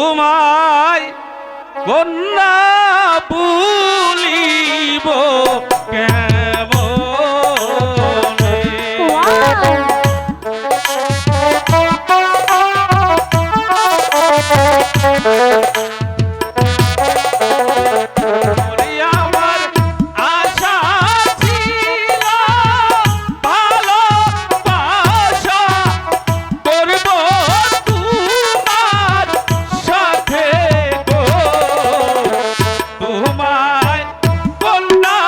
তোমায় কন্যা ভুলিব কেমনে। ওরে আমার আশা ছিল ভালোবাসা করব তোমার সাথে গো, তোমায় কন্যা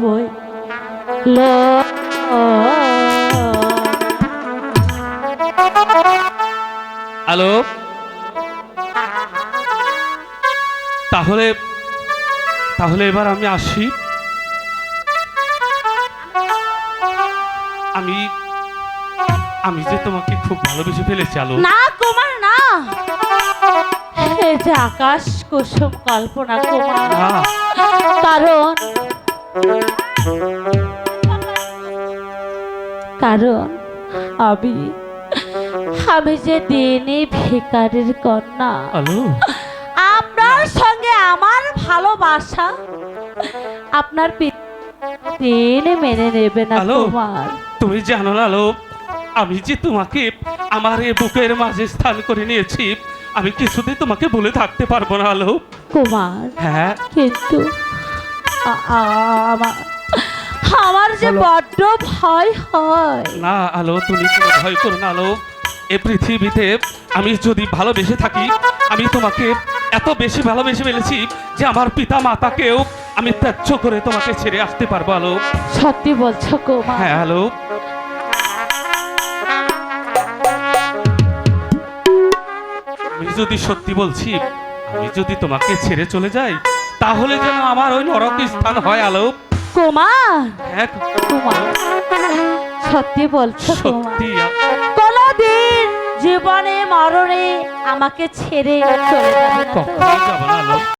বই লো হ্যালো, তাহলে তাহলে এবার আমি আসি। আমি আমি যে তোমাকে খুব ভালোবেসে ফেলেছি আলো। না কুমার না, এই যে আকাশ কুসুম কল্পনা কুমার। না, কারণ কারণ আমি আমি যে দিনই ভিখারির কন্যা, আলো আপনার সঙ্গে আমার ভালোবাসা আপনার দিন মেনে নেবে না হ্যালো। কুমার। তুমি জানো না আলো, আমি যে তোমাকে আমার এই বুকের মাঝে স্থান করে নিয়েছি, আমি কিছুতেই তোমাকে বলে থাকতে পারবো না আলো। কুমার হ্যাঁ, কিন্তু আমার আমার যে বড্ড ভয় হয়। না আলো, তুমি কোনো ভয় করো না আলো। এ পৃথিবীতে আমি যদি ভালোবেসে থাকি, আমি তোমাকে এত বেশি ভালোবেসে ফেলেছি যে আমার পিতা মাতাকেও আমি ত্যায্য করে তোমাকে ছেড়ে আসতে পারবো আলো। সত্যি বলছো কুমার? হ্যাঁ আলো, আমি যদি সত্যি বলছি, আমি যদি তোমাকে ছেড়ে চলে যাই, তাহলে যেন আমার ওই নরক স্থান হয় আলো। কুমার হ্যাঁ, কুমার সত্যি বলছো কুমার? সত্যি কোনদিন জীবনে মরণে আমাকে ছেড়ে চলে যাবে না তো? কখনো যাবো না আলো।